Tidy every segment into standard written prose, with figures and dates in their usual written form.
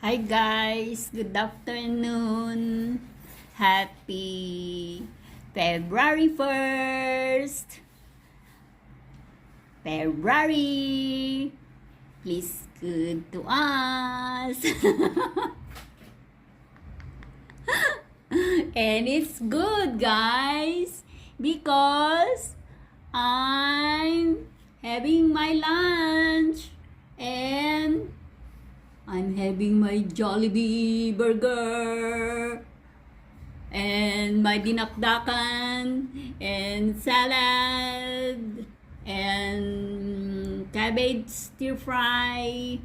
Hi guys, good afternoon. Happy February 1st. February. Please good to us. And it's good guys because I'm having my lunch and I'm having my Jollibee burger and my dinakdakan and salad and cabbage stir fry.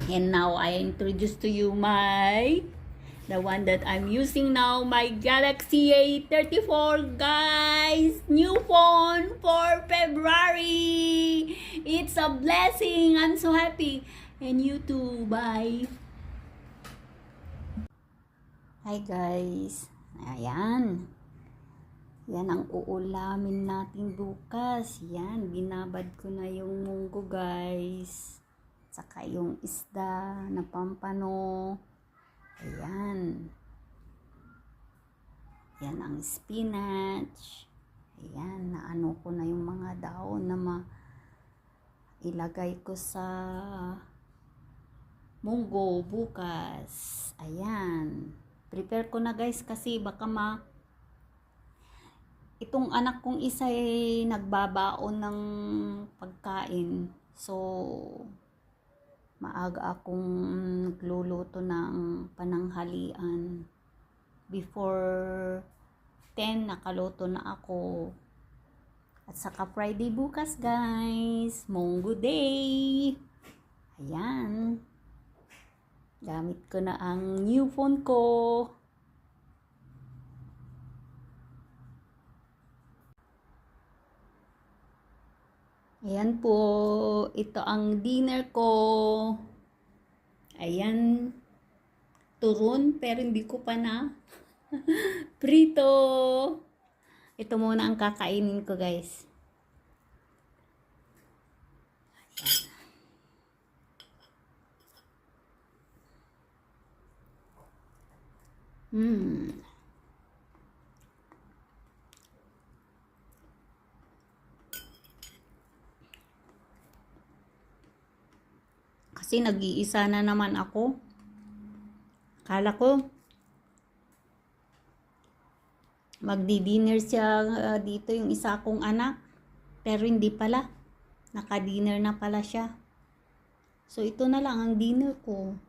And now I introduce to you the one that I'm using now, my Galaxy A34 guys, new phone for February. It's a blessing. I'm so happy. And you too. Bye. Hi guys. Ayan. Yan ang uulamin natin bukas. Yan. Binabad ko na yung munggo guys. Saka yung isda na pampano. Ayan. Yan ang spinach. Ayan. Naano ko na yung mga daon na ilagay ko sa munggo bukas. Ayan. Prepare ko na guys kasi baka itong anak kong isa ay nagbabaon ng pagkain. So, maaga akong nagluluto ng pananghalian. Before 10, nakaluto na ako. At saka Friday bukas guys, Munggo Day. Ayan. Gamit ko na ang new phone ko. Ayan po, ito ang dinner ko. Ayan, turon pero hindi ko pa na prito. Ito muna ang kakainin ko guys. Kasi nag-iisa na naman ako. Akala ko magdi-dinner siya dito yung isa kong anak. Pero hindi pala. Naka-dinner na pala siya. So ito na lang ang dinner ko.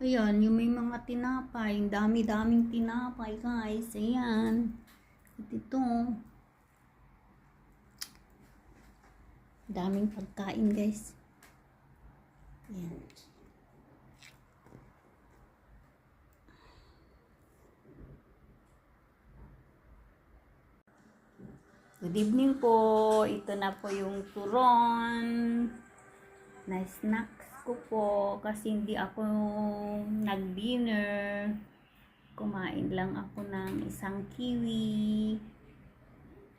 Ayan, yung may mga tinapay. Dami-daming tinapay guys. Ayan. At ito. Daming pagkain guys. Ayan. Good evening po. Ito na po yung turon na snacks ko po kasi hindi ako nag-dinner. Kumain lang ako ng isang kiwi.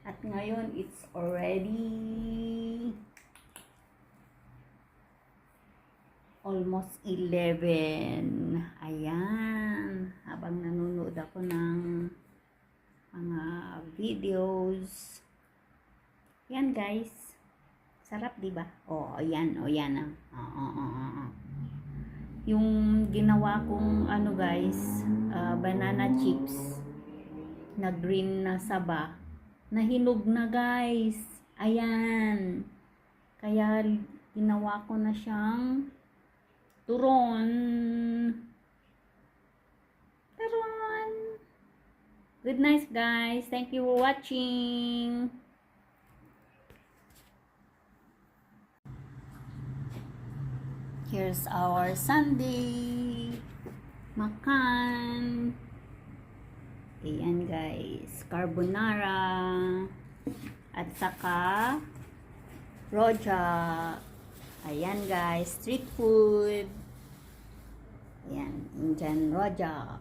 At ngayon, it's already almost 11. Ayan. Habang nanonood ako ng mga videos. Yan guys. Sarap diba? Oh, ayan. Oh, yan. Yung ginawa kong ano guys, banana chips na green na saba. Nahinog na guys. Ayan. Kaya ginawa ko na siyang turon. Turon. Good night guys. Thank you for watching. Here's our Sunday. Makan. Ayan guys. Carbonara. At saka rojak. Ayan guys, street food. Ayan, Indian rojak.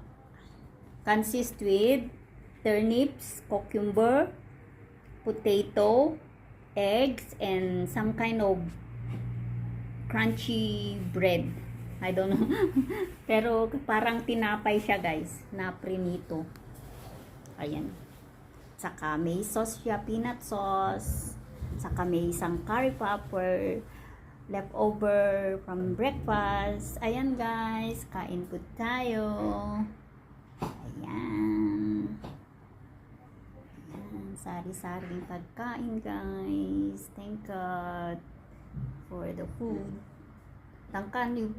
Consist with turnips, cucumber, potato, eggs, and some kind of crunchy bread. I don't know. Pero parang tinapay siya guys, na prinito. Ayan. Saka may sauce siya, peanut sauce. Saka may isang curry popper, leftover from breakfast. Ayan guys, kain po tayo. Ayan. Ayan, sari-saring pagkain guys. Thank God for the food. Tangkan yung